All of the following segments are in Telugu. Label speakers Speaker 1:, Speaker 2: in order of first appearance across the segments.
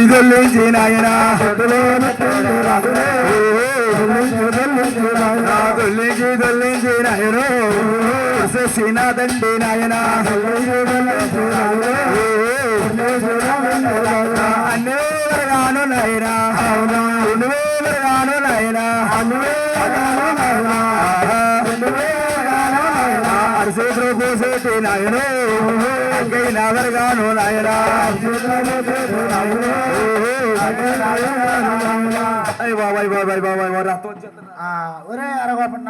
Speaker 1: దొల్లించి నాయన దొల్లించి నాయన శ్రీనాథండి నాయన అన్నేగాను నాయన గాను నాయన అరిసేతులు పోసేటి నాయన నగరగాను నాయన బాబాయ్ బాబాయ్ బాబాయ్
Speaker 2: ఒరే అరగోపన్న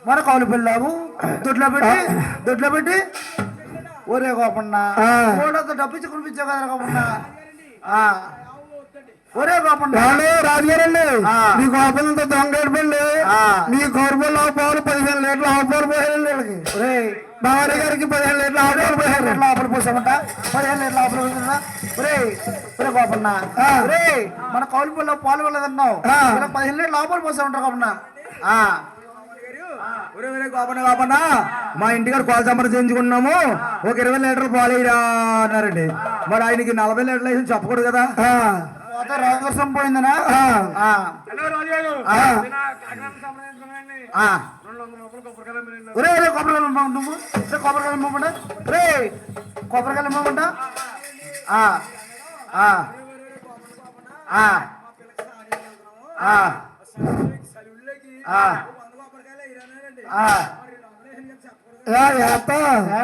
Speaker 2: మన కౌలు పిల్లావు దొడ్లో పెట్టి ఒరే గోపన్న డబ్బిచ్చి కునిపించావు కదా గోపన్న ఒరే గోపన్న
Speaker 1: రాజుగారండి మీ గోపంతో దొంగడి మీ గోరుబల్లో పాలు 15 లీటర్లు ఆవు పాలు పోయారండి
Speaker 2: ఒరే
Speaker 1: బావరి గారికి 15 లీటర్లు ఆవు పాలు పోయారు
Speaker 2: లోపల పోసామంట 15 లీటర్ల లోపల పోతుందా ఒరే ఒరే గోపన్న ఒరే మన కౌలు పిల్ల పాలు వెళ్ళదన్నావు 15 లీటర్ల లోపల పోసామంట గోపన్న
Speaker 1: గోపన్న మా ఇంటికాడ పాలు సంబరం చేయించుకున్నాము ఒక 20 లీటర్లు పాలు వేయరా అన్నారండి మరి ఆయనకి 40 లీటర్లు వేసి చెప్పకూడదు కదా
Speaker 2: రాజవర్షం పోయిందనా ఒరే కొబ్బరికాయలు నువ్వు కొబ్బరికాయలు ఇవ్వకుండా రే కొబ్బరికాయలు ఇవ్వకుండా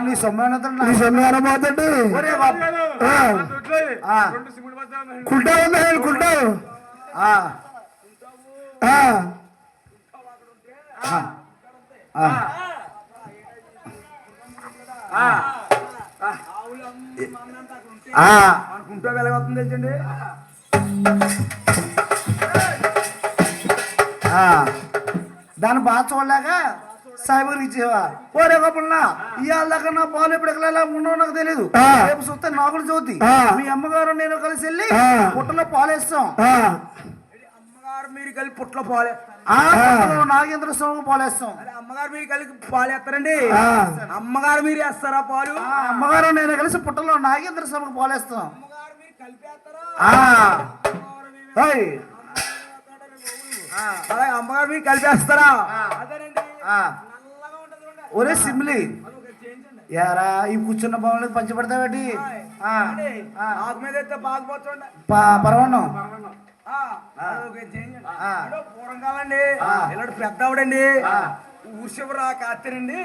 Speaker 2: నీ సొమ్మైన పోతండి
Speaker 1: కుంటావు కుంటావు కుంటా వెలగవుతుంది తెచ్చండి
Speaker 2: దాన్ని బాగా చూడలేక సాయిబుకి ఇచ్చేవా ఓరే గొప్పన్నా ఇవాళ దాకా నా పాలు ఎప్పుడు ఎక్కడ ఉండవు నాకు తెలియదు రేపు చూస్తే నాగులు చదువుతి మీ అమ్మగారు నేను కలిసి వెళ్ళి పుట్టలో పాలేస్తాం
Speaker 1: అమ్మగారు మీరు కలిపి పుట్టలో పాలే
Speaker 2: నాగేంద్ర స్వామి పాలేస్తాం
Speaker 1: అమ్మగారు మీరు కలిపి పాలు వేస్తారండి అమ్మగారు మీరు వేస్తారా పాలు
Speaker 2: అమ్మగారు నేను కలిసి పుట్టలో నాగేంద్ర స్వామికి పాలేస్తాం
Speaker 1: అలాగే అమ్మగారు మీరు కలిపేస్తారా
Speaker 2: ఒరే సిమ్లీ యారా ఈ కూర్చున్న భవన్లకు పంచబడతావేటి పరవన్నం
Speaker 1: పూర్వం కాలండి ఇలాంటి పెద్ద ఆవిడండి ఊర్శివరా కాస్తేనండి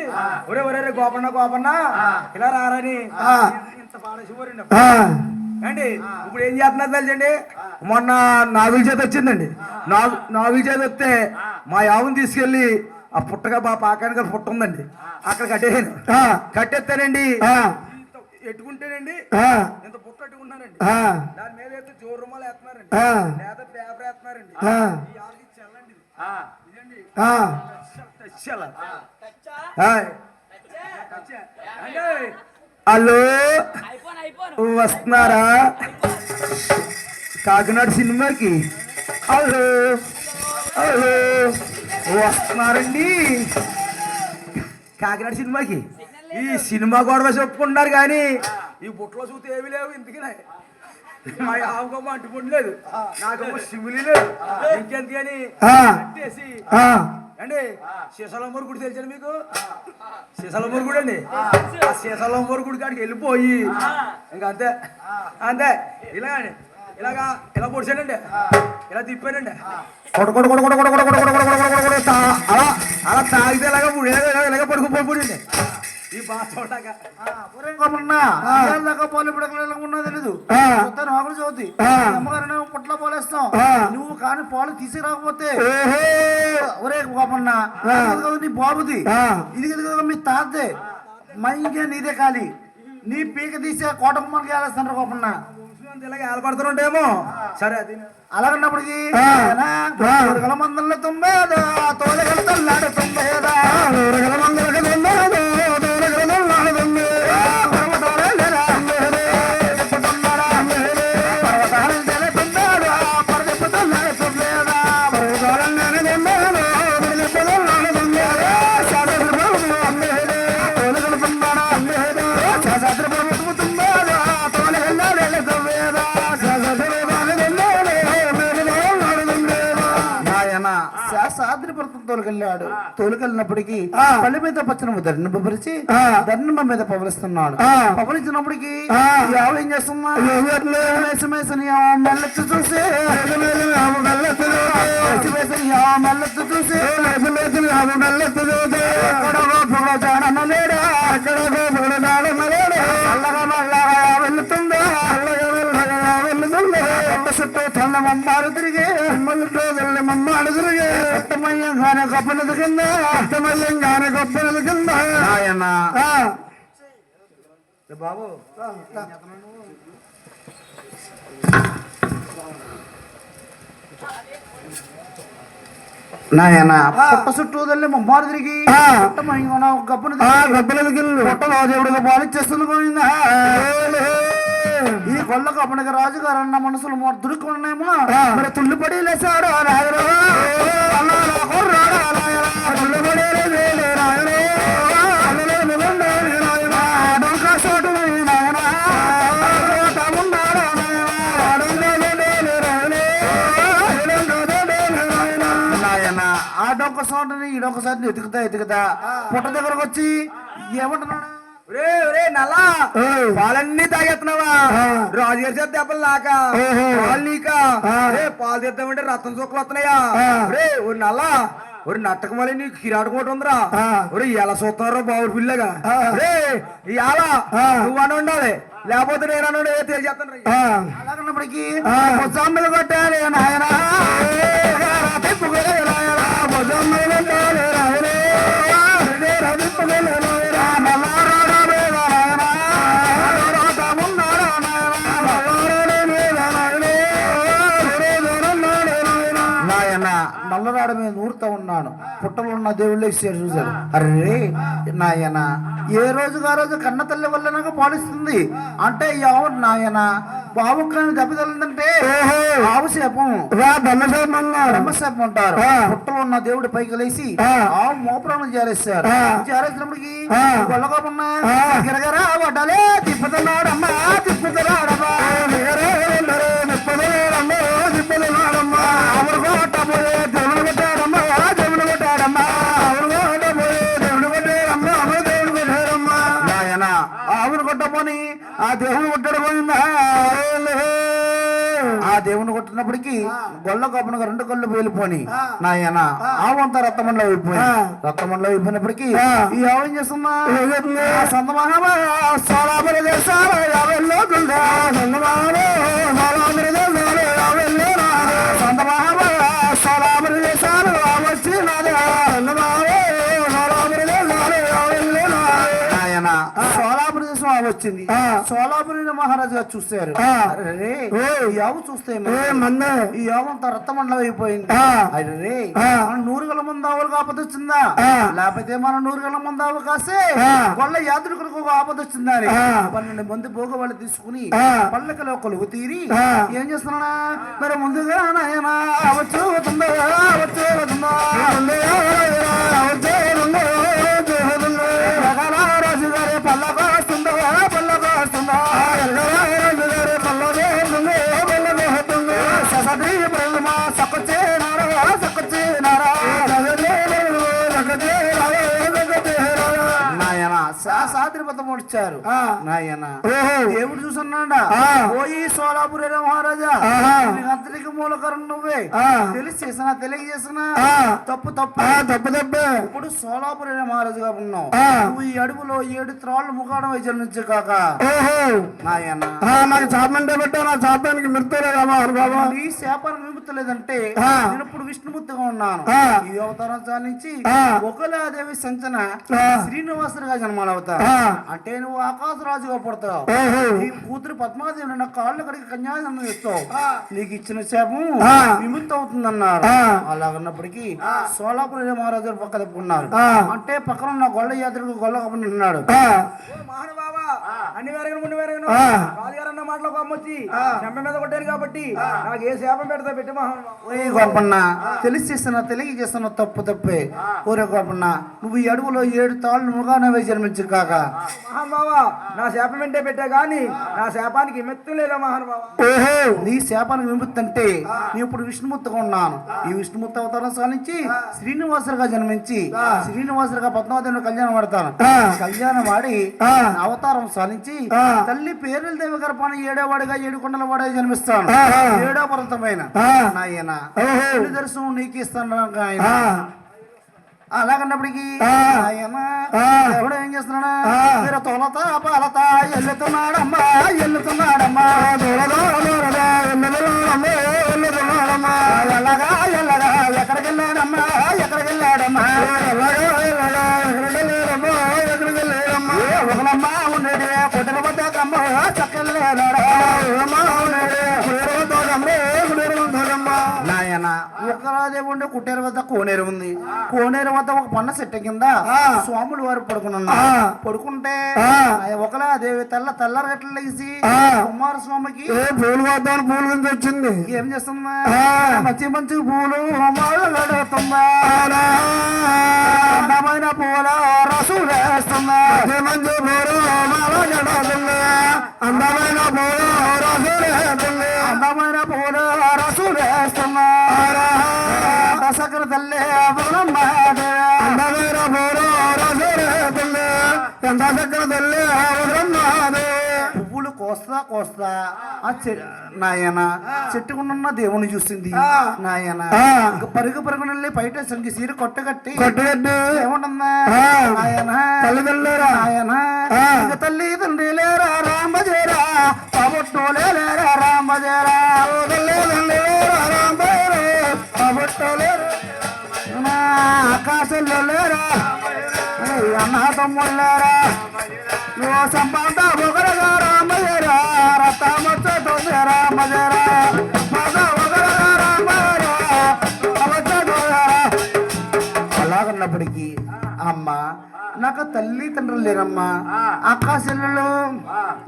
Speaker 1: ఒరే ఒరే గోపన్న ఇలా రారని ఇంత పాడశివరండి అండి ఇప్పుడు ఏం చేస్తున్నారు తెలుసండి మొన్న నాగుల చేతి వచ్చిందండి నాగుల చేతి వస్తే మా యావుని తీసుకెళ్ళి ఆ పుట్టగా పాకానికి పుట్ట ఉందండి అక్కడ కట్టేసాను కట్టేస్తానండి ఎట్టుకుంటేనండి ఇంత పుట్ట ఎట్టుకుంటానండి దాని మీద అయితే జోరు రుమాలు వేస్తున్నారండి లేదా పేపర్ వేస్తున్నారండి చల్లండి హలో వస్తున్నారా కాకినాడ సినిమాకి హలో హలో వస్తున్నారండి కాకినాడ సినిమాకి ఈ సినిమా గొడవ చెప్పుకుంటున్నారు కానీ ఈ బుట్టలో చూస్తే ఏమి లేవు ఇంతకీ మా ఆవుకమ్మ అంటుకుంటలేదు నాకేమో సిమిలి లేదు ఇంకెంత కానీ కట్టేసి అండి శేషాలంబర్ గుడి తెలిసాను మీకు శేషాలంబర్ గుడి అండి ఆ శేషాలంబర్ గుడి కాడికి వెళ్ళిపోయి ఇంకా అంతే అంతే ఇలాగండి ఇలా పొడిచానండి ఇలా తిప్పానండి అలా తాగితే ఇలాగ పడుకుపోయింది ఈ బాగా చూడగా
Speaker 2: పాలు ఉన్నా తెలీదు ఆకులు చదువుతి అమ్మగారు పుట్ల పోలేస్తాం నువ్వు కానీ పాలు తీసుకురాకపోతే ఒరే గోపన్న నీ బాబుది ఇది కదా మీ తాతే మా ఇంకే నీదే ఖాళీ నీ పీక తీసే కోటకుమ్మకి వేలేస్తాను గోపన్న
Speaker 1: ఇలాగ ఏలపడుతుంటేమో సరే అది
Speaker 2: అలాగన్నప్పటికీ మందల తొంభేదా తోలగల తల్లాడు తొంభేదా భర్తను తోలుకెళ్ళాడు. తోలుకెళ్ళినప్పటికీ పల్లె మీద పచ్చనమ్మ ధరణింపరిచి ధరణింప మీద పవలిస్తున్నాడు. పవలించినప్పటికీ యావ ఏం చేస్తున్నా వేసమేసని మెల్లెత్తు చూసి మెల్లెత్తు చూసి జాడనలేడా అక్కడ అల్లగా మల్లగా వెళ్తుందా చుట్టూ తన మమ్మాడు తిరిగి మమ్మాడు తిరిగి అర్థమయ్యంగానే గొప్పనది కింద అర్థమయ్యంగానే గొప్పనది కింద ఆయన బాబు నాయన పుట్ట చుట్టూ తల్లి మమ్మాడు తిరిగి గబ్బున పుట్టలో దేవుడిగా పాలిచ్చేస్తుంది పోయిందా ఈ కొల్ల కప్పనకి రాజుగారు అన్న మనసులు దుడుకున్నాయేమో మరి తుల్లిపడి లేచాడు ఆ డొక్క చోటని ఈ డొక్క చోటని ఎతుకుతా పుట్ట దగ్గరకు వచ్చి ఏమంటున్నాడు?
Speaker 1: నల్లా పాలన్నీ తాగెత్తున్నావా? రాజుగారి చేత దెబ్బలు నాక పాలు నీక పాలు తెద్దామంటే రక్తం చుక్కలు వస్తున్నాయా? ఒరి నల్లా ఒరి నట్టక మళ్ళీ నీకు కిరాడుకోవటం ఉందిరా. ఒరి ఎలా చూస్తున్నారో బాబు పిల్లగా ఇవాళ నువ్వు అని ఉండాలి, లేకపోతే నేను అన్నాడు తెలియజేస్తాను.
Speaker 2: అలాగన్నప్పటికీ మీద కొట్టాలి నాయన నల్లరాడ మీద నూరుతా ఉన్నాను. పుట్టలో ఉన్న దేవుళ్ళే చూశారు. అరే నాయన ఏ రోజుగా ఆ రోజు కన్న తల్లి వల్ల నాకు పాలిస్తుంది అంటే ఎవరు నాయన బాబు కానీ దెబ్బతల్లిందంటే ఆవు శాపం బ్రహ్మశాపం అంటారు. పుట్టలో ఉన్న దేవుడి పైకి లేచి ఆవు మోపురాన్ని చేరేసినప్పటికి గొల్లగా గిరగరా వడ్డాలే తిప్పుతున్నాడమ్మా తిప్పుతున్నాడమ్మా తిప్పుతున్నాడమ్మా ఆవుడు కొట్టబోయే దేవుడు కొట్టాడమ్మా దేవుడు కొట్టాడమ్మా ఆవుడు కొట్టబోయే దేవుడు కొట్టాడమ్మా దేవుడు కొట్టాడమ్మా నాయన ఆవుడు కొట్టబోని ఆ దేవుడు కొట్టాడు పోయిందా? ఆ దేవుని కొట్టినప్పటికీ గొల్ల కప్పునగా 2 కళ్ళు పేలిపోయి నాయన ఆవంతా రక్తమండలో అయిపోయి రక్తమండలో అయిపోయినప్పటికీ ఈ ఆవు ఏం చేస్తున్నా సొంత మహాబా సోలాబరి దేశాలు సొంత మహాబా సోలాబరి దేశాలు వచ్చి సోలాపురి దేశం వచ్చింది. సోలాపురి మహారాజు గారు చూస్తారు. ఈ ఆవు చూస్తే ఈ ఆవు అంతా రక్తమండలం అయిపోయింది. అరే మన 100 గల మంది ఆవులు ఆపద వచ్చిందా? లేకపోతే మన 100 గల మంది ఆవు కాసే వాళ్ళ యాత్రికులకు ఒక ఆపద వచ్చిందా అని 12 మంది భోగ వాళ్ళు తీసుకుని పల్లెకలో కొలువు తీరి ఏం చేస్తున్నా మరి ముందుగా నాయన అవచ్చు రాజు గారి పల్లగా వస్తుందో పల్లగా వస్తుందో ససీ బ్రహ్మా సకొచ్చేనారా నాయన సాద్రిపతం వచ్చారు. నాయన దేవుడు చూసన్నాడా పోయి సోలాపురి మహారాజా అంతరికి మూలకరం నువ్వే తెలిసి చేసినా తెలియజేసినా తప్పు ఇప్పుడు సోలాపురి మహారాజుగా ఉన్నావు. నువ్వు ఈ అడుగులో 7 త్రాళ్ళు ముఖాడం వైద్యం నుంచి కాక నాయన నాకు శాపంటే పెట్టా నా శాపానికి మిర్తలేదమ్మా ఈ శాపానికి విముక్తలేదంటే నేను ఇప్పుడు విష్ణుమూర్తిగా ఉన్నాను. ఈ అవతారం చాలించి ఒకలాదేవి సంచన శ్రీనివాసుడిగా జన్మాలవుతా అంటే నువ్వు ఆకాశరాజుగా పడతావు. నీ కూతురు పద్మాదేవి నా కాళ్ళు కడిగి కన్యాదానం చేస్తావు. నీకు ఇచ్చిన శాపం విముక్తి అవుతుందన్నారు. అలాగన్నప్పటికీ సోలాపురి మహారాజు పక్క తప్పుకున్నారు. అంటే పక్కన ఉన్న గొల్ల యాత్రకు గొల్ల కప్పున్నాడు.
Speaker 1: మహానుభావా అన్ని వేరగను ముందు వేరగను రాజుగారన్న మాటలో శాపం వచ్చి చెంప మీద కొట్టాను కాబట్టి నాకు ఏ శాపం పెడతా పెట్టి మహానుభావ.
Speaker 2: ఓయ్ గోపన్న తెలిసి చేస్తున్నా తెలియ చేస్తున్నా తప్పు తప్పే. ఓరే గోపన్న నువ్వు ఈ అడుగులో 7 తాళ్ళు నువ్వుగానే జన్మించు కాక
Speaker 1: మహానుభావ నా శాపం వెంటే పెట్టా గాని నా శాపానికి మెత్తు లేదా మహానుభావ.
Speaker 2: ఓహో నీ శాపానికి విముక్తి అంటే నేను ఇప్పుడు విష్ణుమూర్తిగా ఉన్నాను. ఈ విష్ణుమూర్తి అవతారం సాధించి శ్రీనివాసులుగా జన్మించి శ్రీనివాసులుగా పద్మావతిని కళ్యాణం ఆడతాను. కళ్యాణం ఆడి అవతారం సాధించి తల్లి పేరుల దేవి గర్భాన్ని 7వ వాడిగా 7 కొండల వాడిగా జన్మిస్తాను. 7వ పర్వతమైన నాయన దర్శనం నీకు ఇస్తాను ఆయన. అలాగన్నప్పటికీ ఎవడు ఏం చేస్తున్నాడా మీరు తొలత పాలత ఎల్లుతున్నాడమ్మా ఎల్లుతున్నాడమ్మా ఎల్లగా ఎల్లగా ఎక్కడికి వెళ్ళాడమ్మా ఎక్కడికి వెళ్ళాడమ్మా ఒకనమ్మా ఉండేది కొట్టిన వద్దకమ్మ చక్కలేదా నాయన ఒకరాదే ఉండే కుట్టేరు వద్ద కోనేరు ఉంది. కోనేరు వద్ద ఒక పన్న చెట్టు కింద స్వాములు వారు పడుకున్నా పడుకుంటే ఒకలా దేవి తెల్లరగట్లు లేచి కుమారస్వామికి పూలు వద్దాను పూలు కింద వచ్చింది. ఏం చేస్తుందా మంచి మంచి పూలు గడుతుందా అందమైన పూల రసం వేస్తుందా మంచి పూలు గడుతుందా అందమైన పూల రసం వేస్తుంది అందమైన పూలు రసం వేస్తున్నా దశకర తల్లి అందమైన పూలు రసం వేస్తుంది ఎంత దగ్గర తల్లి పువ్వులు కోస్తా నాయన చెట్టుకున్న దేవుని చూసింది నాయన పరుగు పరుగునల్లి బయట సంగి సీర కొట్టగట్టి ఏముంటుందా నాయన తల్లిదండ్రులేరా ఆయన తల్లి తండ్రి లేరా రాంబజేరా కాబొట్టు లేరా రాంబజేరా ఆకాశంలో లేరా అన్న తమ్ముళ్ళారా నువ్వు సంపాద ఒకరుగా రామయ్యరా రత్తమొచ్చతో రామజరా ఒకరుగా రామయ్యరా అలాగన్నప్పటికీ అమ్మ నాకు తల్లి తండ్రులు లేరమ్మా ఆకాశంలో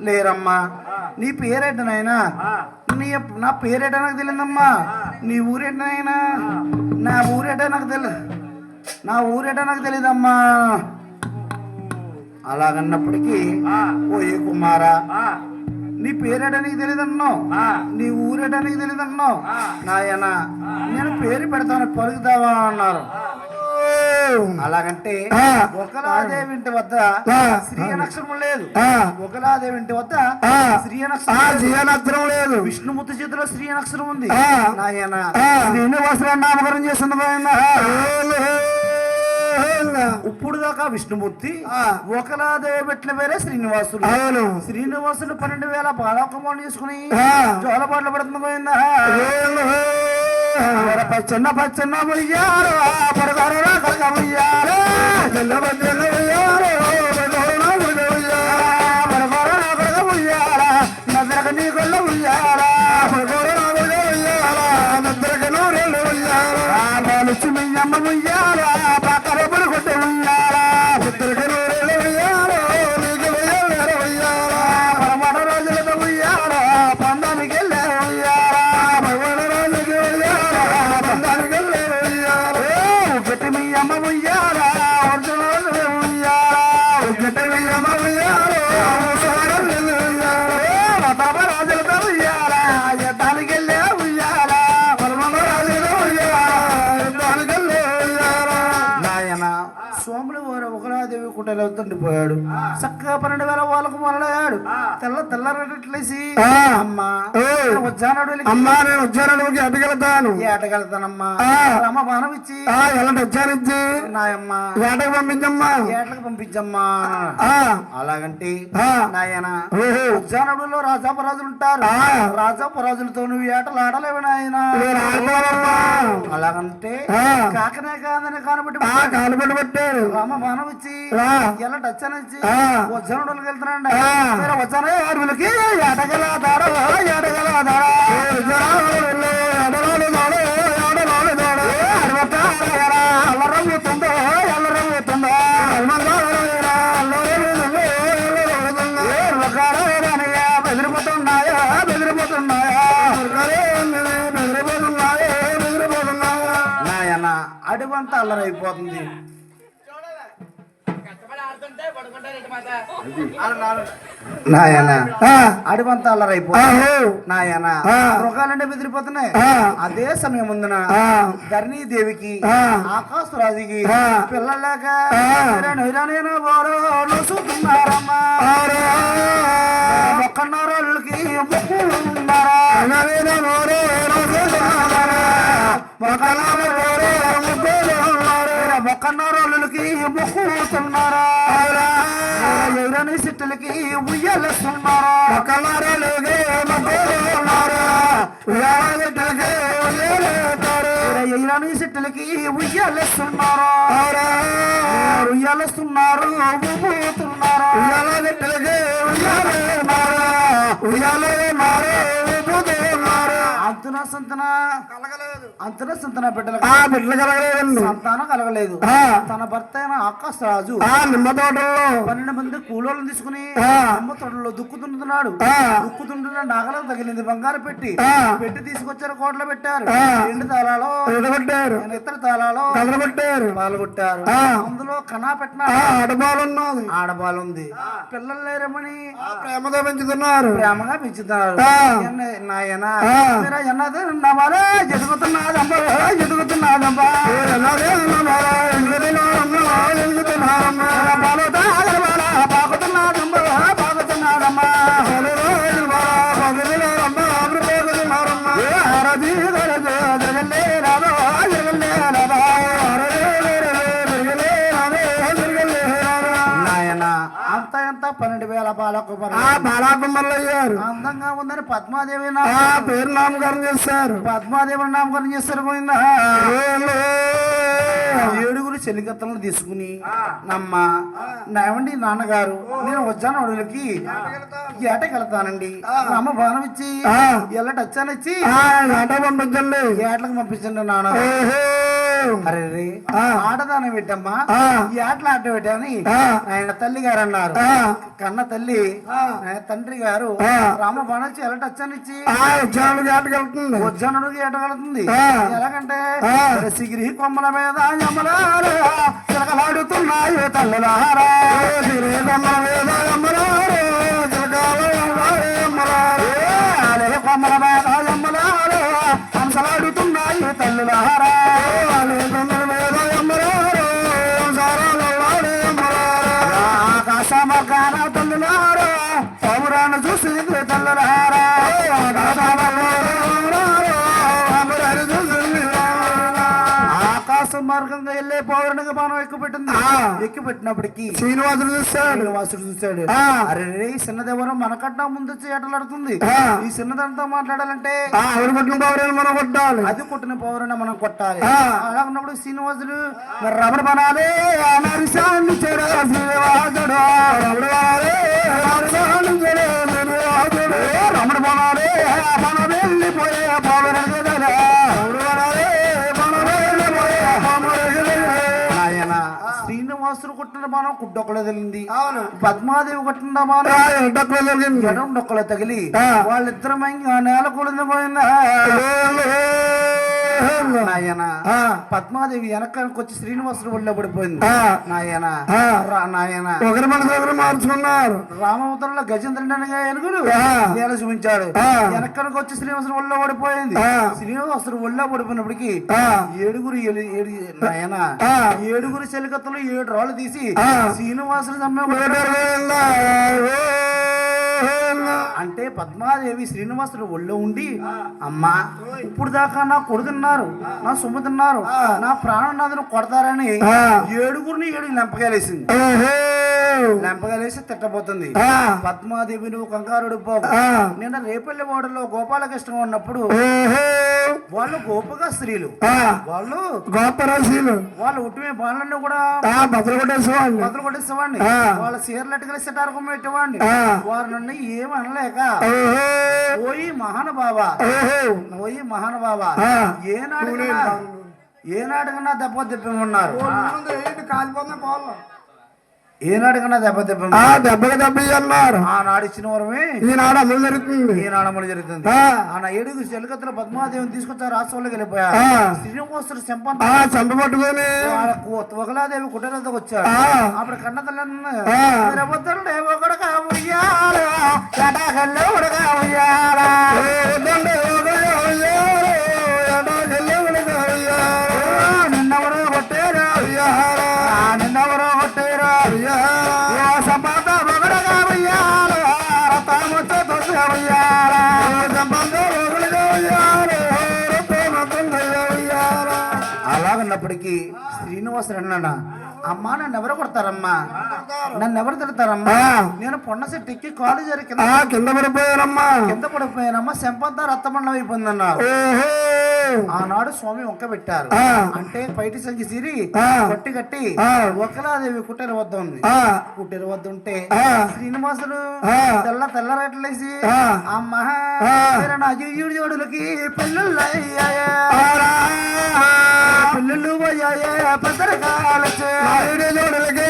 Speaker 2: లేరమ్మా. నీ పేరేటనైనా నా పేరేట నాకు తెలియదమ్మా. నీ ఊరేటనైనా నా ఊరేట నాకు తెలియదమ్మా. అలాగన్నప్పటికీ ఓయే కుమారా నీ పేరేట నీకు తెలియదన్నావు నీ ఊరేట నీకు తెలియదన్నావు నాయన నేను పేరు పెడతాను పలుకుతావా అన్నారు. అలాగంటే ఒకలాదేవి ఇంటి వద్ద శ్రీ నక్షత్రం లేదు. ఒకలాదేవి ఇంటి వద్ద శ్రీ నక్షత్రం లేదు. విష్ణుమూర్తి చేతిలో శ్రీ నక్షత్రం ఉంది. నాయన శ్రీనివాసరావు నామకరణం చేస్తుంది. ఇప్పుడు దాకా విష్ణుమూర్తి ఒకలాదేవి పెట్టిన వేరే శ్రీనివాసులు. శ్రీనివాసులు 12,000 బాలకుమారులు చేసుకుని జోలపాట్లు పడుతుంది పోయిందా. పచ్చన్న పచ్చన్న ముయ్యారు పడగారు ముయ్యారు నద్దరక నీ కొల్ల ఉయ్యారా నద్దరక నూరెళ్ళు ఉయ్యారా లక్ష్మి అమ్మ ఉయ్యారా పక్కన కొట్టే ఉయ్యారా ఇద్దరికి నూరెళ్ళు ఉయ్యారా నీకు ఉయ్యారా ఉయ్యారా పరమట రోజులతో ఉయ్యారా పందానికి వెళ్ళారు ఉయ్యారా భగవాన రోజుకి ఉయ్యారా పందానికి వెళ్ళారు ఉయ్యారా గట్టి మీ అమ్మ ఉయ్యారా అర్జున ఉయ్యారా గట్టి మీ అమ్మ ఉయ్యారా రాజులతో ఉయ్యారా యుద్ధానికి వెళ్ళే ఉయ్యారా పరమట రాజులతో నాయన సోములు వారు ఒకలాదేవి కుటలో తండ్రిపోయాడు. చక్కగా 12,000 వాళ్ళకు మొదలయ్యాడు. తెల్లరట్లేసి అమ్మా అమ్మా నేను ఉజ్జానానికి అటుకెళ్తాను ఏటకెళ్తానమ్మా అమ్మ బాణం ఇచ్చి ఎలాంటి ఉజ్జానిచ్చి నాయమ్మ ఏటకు పంపించమ్మా ఏటకు పంపించమ్మా. అలాగంటే నాయన ఉజ్జానుడిలో రాజాపరాజులు ఉంటారు. రాజాపరాజులతో నువ్వు ఏటలు ఆడలేవు నాయన. అలాగంటే కాకనే కాదని కానబట్టి పెట్టారు. రామ బాణం ఇచ్చి ఎలా టచ్చి ఉజ్జానుడికి వెళ్తున్నాండి. వచ్చానే ఆరులకి ఏటగలదాడు ఏటగలదాడు ఎల్లరమ్ముతుందో ఎల్లరమ్ముతుందో బెదిరిపోతున్నాయో
Speaker 3: బెదిరిపోతున్నాయా బెదిరిపోతున్నాయా
Speaker 2: నాయన అడుగంతా అల్లరైపోతుంది. నాయన అడుగంతా అల్లరైపోతుంది. నాయన మృగాలంటే బెదిరిపోతున్నాయి. అదే సమయం ముందున ధరణీదేవికి ఆకాశరాజుకి పిల్లలేక చూస్తున్నారమ్మా. ఒక్కన్నరోళ్ళకి ఒక్కన్నరోళ్ళకి మొక్కుతున్నారా. ఎవరని సిట్టులకి ఉయ్యాలేస్తున్నారా. ఎయిరాని సిట్టులకి ఉయ్యాలేస్తున్నారా. ఉయ్యాలేస్తున్నారు ఊపుతున్నారా. అంతన సంతన కలగలేదు. అంతన సంతన బిడ్డలు కలగలేదు. సంతానం కలగలేదు. తన భర్త అయిన ఆకాశరాజు నిమ్మ తోటలో 12 మంది కూలోళ్ళని తీసుకుని నిమ్మ తోటలో దుక్కుతుంటున్నాడు. దుక్కుతుంటున్న నాగలకు తగిలింది బంగారు పెట్టి తీసుకొచ్చారు. కోట్లో పెట్టారు. 2 తాళాలు పెట్టారు. ఇతర తాళాలు పెట్టారు. పాల్గొట్టారు. అందులో కణా పెట్టిన ఆడబాలున్నది. ఆడబాలుంది. పిల్లలు లేరమని ప్రేమగా పెంచుతున్నారు. ప్రేమగా పెంచుతున్నారు. నాయన ఎన్నదే జరుగుతున్నాదమ్మా జరుగుతున్నాదమ్మా పాకుతున్నాదమ్మా పాకుతున్నాడమ్మా నాయన అంత ఎంత 12,000 బాలకుమారులు అయ్యారు. అందంగా ఉందని పద్మాదేవి పేరు నామకరణం చేస్తారు. పద్మాదేవి నామకరణం చేస్తారు. పోయిందా 7 చెలికత్తలను తీసుకుని ఏమండి నాన్నగారు నేను వచ్చాను అడవులకి ఏటకెళ్తానండి. అమ్మ బాణం ఇచ్చి ఎల్లటి వచ్చానిచ్చి పంపించండి. ఏటలకు పంపించండి నాన్న. అరే ఆటదానం పెట్టమ్మా ఏటలు ఆట పెట్టని ఆయన తల్లి గారు అన్నారు. కన్న తల్లి తండ్రి గారు రామ బాణొచ్చి ఎల్లటి వచ్చానిచ్చి వజ్జనుడికి ఏటగలుగుతుంది. ఎలాగంటే సిగిరి కొమ్మల మీద యమలారా చిలకలాడుతున్నాయి తల్లులారా. కొమ్మల మీద కొమ్మల మీద యమ్మలారా హంసలాడుతున్నాయి తల్లులారా. ఆకాశ మర్గాన తల్లులారా పౌరాన్ని చూసింది తల్లులారా. ఆకాశ మార్గంగా వెళ్ళే పౌరానికి మనం ఎక్కుపెట్టింది. ఎక్కుపెట్టినప్పటికీ శ్రీనివాసుడు చూశాడు. అరే చిన్నదేవరం మనకన్నా ముందు ఏటలాడుతుంది. ఈ చిన్నదంతా మాట్లాడాలంటే మనం కొట్టాలి. అది కొట్టిన పౌరాన్ని మనం కొట్టాలి. అలా ఉన్నప్పుడు శ్రీనివాసుడు రమణ బనాలే శ్రీనివాసుడు రమణ బనాలే మన వెళ్ళిపోయే పౌరానికి శ్రీనివాసుడు కొట్టిన బాణం కుడ్డొక్కలో తగిలింది. పద్మాదేవి కొట్టిన బాణం ఎడం డొక్కలో తగిలి వాళ్ళిద్దరు నేల కూడింది పోయిందా. నాయన పద్మాదేవి వెనకానికి వచ్చి శ్రీనివాసుడు ఒళ్ళో పడిపోయింది. నాయన నాయన ఒకరి మనసు ఒకరు మార్చుకున్నారు. రామవతంలో గజేంద్రుడిగా ఏనుగుడు నేల చూపించాడు. వెనకానికి వచ్చి శ్రీనివాసుడు ఒళ్ళో పడిపోయింది. శ్రీనివాసుడు ఒళ్ళో పడిపోయినప్పటికీ 7 చెలికత్తలు 7 రాళ్ళు తీసి శ్రీనివాసుడు అంటే పద్మాదేవి శ్రీనివాసుడు ఒళ్ళో ఉండి అమ్మా ఇప్పుడు దాకా నా కొడుతున్నారు, నా సొమ్ము తిన్నారు, నా ప్రాణనాథును కొడతారని 7 లెంపకాయలేసింది. లెంపకాయలేసి తిట్టబోతుంది. పద్మాదేవి నువ్వు కంగారుడు పోగు. నిన్న రేపల్లి ఓడలో గోపాలకృష్ణ ఉన్నప్పుడు వాళ్ళు గోపగా స్త్రీలు, వాళ్ళు గోపరాశీలు, వాళ్ళు ఉట్టిమే బాణలన్నీ కూడా బదులు కొట్టేసేవాడిని. వాళ్ళ చీరలెట్టు కలిసి టారకం పెట్టేవాడిని. వారి నుండి ఏమి అనలేక ఓయి మహానుభావా ఏనాడుకన్నా దెబ్బ తిప్పమన్నారు. ఏనాడికన్నా దెబ్బ దెబ్బ
Speaker 3: ఆ దెబ్బకి దెబ్బ అన్నారు.
Speaker 2: ఆనాడు ఇచ్చిన వరమే
Speaker 3: ఈనాడు అమలు జరుగుతుంది.
Speaker 2: ఈనాడు అమలు జరుగుతుంది.
Speaker 3: ఆ.
Speaker 2: ఆన ఏడుగురు చెలికత్తుల పద్మాదేవిని తీసుకొచ్చారు రాష్ట్రంలోకి వెళ్ళిపోయారు.
Speaker 3: ఆ.
Speaker 2: శ్రీనివాసుడు చెంపంత
Speaker 3: ఆ చంప పట్టుకొని
Speaker 2: ఒకలాదేవి కుటలతో వచ్చాడు.
Speaker 3: ఆ.
Speaker 2: అప్పుడు కన్న తల్లి
Speaker 3: ఆ.
Speaker 2: ఒకడుగా ఉయ్యాలో ఎడాగల్లో ఉడగా ఉయ్యాలా నిన్నెవరో కొట్టేరా నిన్నెవరో కొట్టేరా సంపాద ఒకడుగా ఉయ్యాలో తాముతో తొలిగా ఉయ్యాలా అలాగన్నప్పటికీ శ్రీనివాసుడు అన్నాడా, అమ్మా నన్ను ఎవరు కొడతారమ్మా, నన్ను ఎవరు తిడతారమ్మా, నేను పొన్న సెట్ ఎక్కి కాలు జరి
Speaker 3: కింద పడిపోయానమ్మా.
Speaker 2: కింద పడిపోయానమ్మా, చెంపంతా రక్తమండం అయిపోయిందన్నా. ఆనాడు స్వామి వంక పెట్టారు. అంటే బయటి సంచి సిరి కట్టి కట్టి ఒకలాదేవి కుట్టెల వద్ద ఉంది. కుట్టెల వద్ద ఉంటే శ్రీనివాసుడు తెల్ల రేట్లేసి అమ్మా నా జీవుడి జోడులకి పెళ్ళిళ్ళు అయ్యాయా, పెళ్ళిళ్ళు పోయాయే పెద్దరకాల
Speaker 3: జోడులకి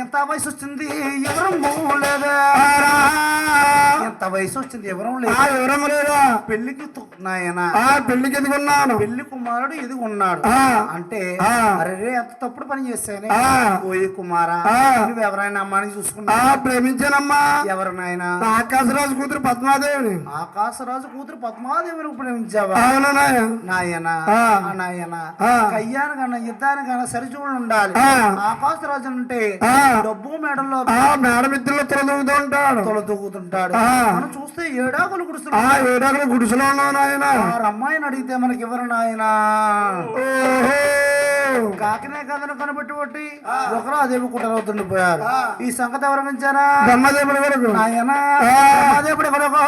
Speaker 2: ఎంత వయసు వచ్చింది ఎవరు లేదా, ఎంత వయసు వచ్చింది ఎవరం లేదు. పెళ్లికి నాయన
Speaker 3: పెళ్లికి ఎదుగున్నాను.
Speaker 2: పెళ్లి కుమారుడు ఎదుగున్నాడు. అంటే అరే ఎంత తప్పుడు పని చేశానే. ఓయి కుమారా నువ్వు ఎవరైనా అమ్మాని చూసుకున్నా?
Speaker 3: ప్రేమించానమ్మా.
Speaker 2: ఎవరు నాయన?
Speaker 3: ఆకాశరాజు కూతురు పద్మాదేవిని.
Speaker 2: ఆకాశరాజు కూతురు పద్మాదేవిని ప్రేమించావా?
Speaker 3: అవును
Speaker 2: నాయన నాయన కయ్యానికన్నా యుద్ధానికన్నా సరిచూడు ఉండాలి. ఆకాశరాజు అంటే డబ్బు మేడల్లో
Speaker 3: మేడం ఇద్దరు తొలదూగుతూ ఉంటాడు.
Speaker 2: తొలదూగుతుంటాడు. మనం చూస్తే ఏడాకులు గుడుస్తున్నాడు.
Speaker 3: ఏడాకులు గుడిసెలో ఉన్నావు నాయన.
Speaker 2: అమ్మాయిని అడిగితే మనకి ఎవరు నాయన? కాకినే కథను కనబెట్టి ఒకరు అదేవి కుటరవుతుండిపోయారు. ఈ సంగతి ఎవరు మించారా?
Speaker 3: బ్రహ్మదేవుడి వరకు
Speaker 2: నాయన బ్రహ్మదేవుడి కొరకు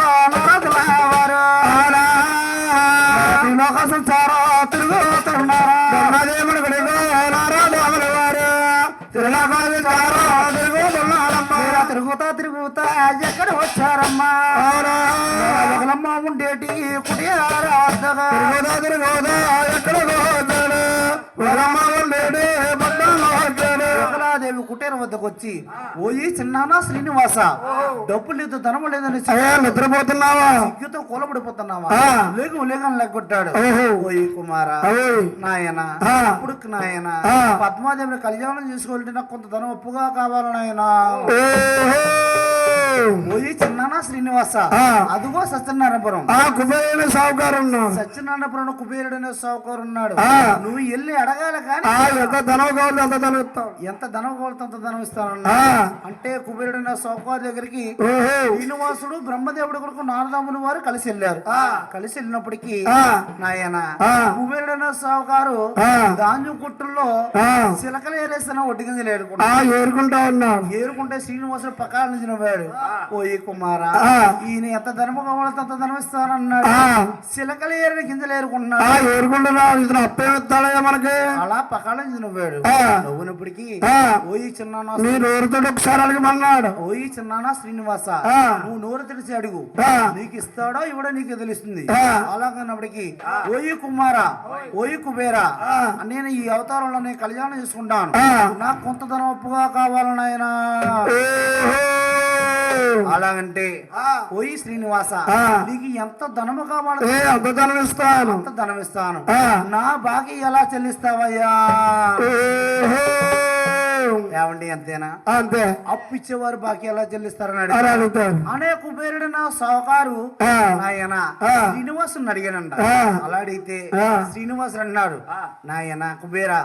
Speaker 2: సంచారా తిరుగుతున్నారా?
Speaker 3: బ్రహ్మదేవుడి కొరకు నారాజాముల వారు
Speaker 2: తిరుగుతా ఎక్కడ వచ్చారమ్మా? ఒకలమ్మ ఉండేటి కుటియారా
Speaker 3: తిరుగుతా ఎక్కడ వచ్చాడు?
Speaker 2: ఒకలాదేవి కుటీర వద్దకు వచ్చి ఓయి చిన్నానా శ్రీనివాస డబ్బు లేదు ధనము లేదని
Speaker 3: నిద్రపోతున్నావా?
Speaker 2: సిగ్గుతో కూలబడిపోతున్నావా? లేకు లేకని లెక్కొట్టాడు. ఓయి కుమారా నాయన ఇప్పుడు నాయన పద్మాదేవిని కళ్యాణం చేసుకోవాలంటే నాకు కొంత ధనం ఒప్పుగా కావాలి నాయన. ఓయి చిన్నానా శ్రీనివాస అదిగో సత్యనారాయణపురం
Speaker 3: కుబేరుడు సావుకారు.
Speaker 2: సత్యనారాయణపురం కుబేరుడనే సావుకారు ఉన్నాడు. నువ్వు వెళ్ళి అడగాలి కానీ
Speaker 3: ఎంత ధనం కావాలి అంత ధనం ఇస్తావు.
Speaker 2: ఎంత ధనం కావాలి అంత ధనం ఇస్తానన్నా. అంటే కుబేరుడైన సావుకారు దగ్గరికి శ్రీనివాసుడు బ్రహ్మదేవుడి కొరకు నారదముని వారు కలిసి వెళ్ళారు. కలిసి వెళ్ళినప్పటికీ నాయన కుబేరుడైన సావుకారు ధాన్యం కుట్టుల్లో చిలకలు ఏరేసిన ఒడ్డు కింద
Speaker 3: ఏరుకుంటా ఉన్నాడు.
Speaker 2: ఏరుకుంటే శ్రీనివాసుడు పక్కన నుంచి నవ్వాడు. ఓయి కుమారా ఈయన ఎంత ధనము కావాలంటే అంత ధనం ఇస్తానన్నాడు. చిలకలు ఏరిన గింజలు ఏరుకుంటున్నాడు.
Speaker 3: ఏరుకుంటున్నాడు. ఇతను అప్పేస్తాడా మనకి?
Speaker 2: అలా పక్కన నుంచి నవ్వాడు. నవ్వునప్పటికీ ఓయి చిన్నానా
Speaker 3: నీ నోరుతో ఒకసారి అడగమన్నాడు.
Speaker 2: ఓయి చిన్నానా శ్రీనివాస నువ్వు నోరు తెలిసి అడుగు, నీకు ఇస్తాడో ఇవ్వడో నీకు తెలుస్తుంది. అలాగన్నప్పటికీ ఓయి కుమారా ఓయి కుబేరా నేను ఈ అవతారంలో నేను కళ్యాణం చేసుకుంటాను. నాకు కొంత ధనం ఒప్పుగా కావాలని ఆయన. అలాగంటే ఓయి శ్రీనివాస నీకు ఎంత ధనము కావాలి
Speaker 3: అంత ధనం ఇస్తాను.
Speaker 2: అంత ధనం ఇస్తాను. నా బాకీ ఎలా చెల్లిస్తావయ్యా? ఏమండి అంతేనా?
Speaker 3: అంతే.
Speaker 2: అప్పు ఇచ్చేవారు బాకీ ఎలా చెల్లిస్తారని
Speaker 3: అడుగుతారు.
Speaker 2: అనే కుబేరుడు నా సావుకారు నాయన శ్రీనివాసుని అడిగానంట. అలా అడిగితే శ్రీనివాసుడు అన్నాడు, నాయన కుబేరా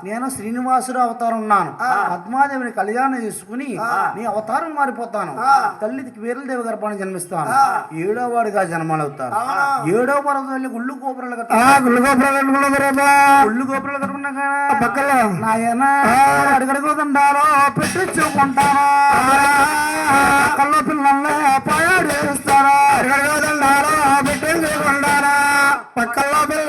Speaker 2: నేను శ్రీనివాసుడు అవతారం ఉన్నాను. పద్మాదేవిని కళ్యాణం చేసుకుని నీ అవతారం మారిపోతాను. తల్లికి వీరలదేవి గర్భాన్ని జన్మిస్తాను. 7వ వాడిగా జన్మాలు అవుతాను. 7వ వరకు వెళ్ళి గుళ్ళు గోపురాలు కట్టుకున్నా పక్కలో నాయన అడుగడుగు దండాలో పెట్టించుకుంటాను. కళ్ళ పిల్లల్ని పాయాడు చేస్తారా? అడుగడుగు దండాలో పెట్టించుకుంటారా? పక్కల్లో పిల్ల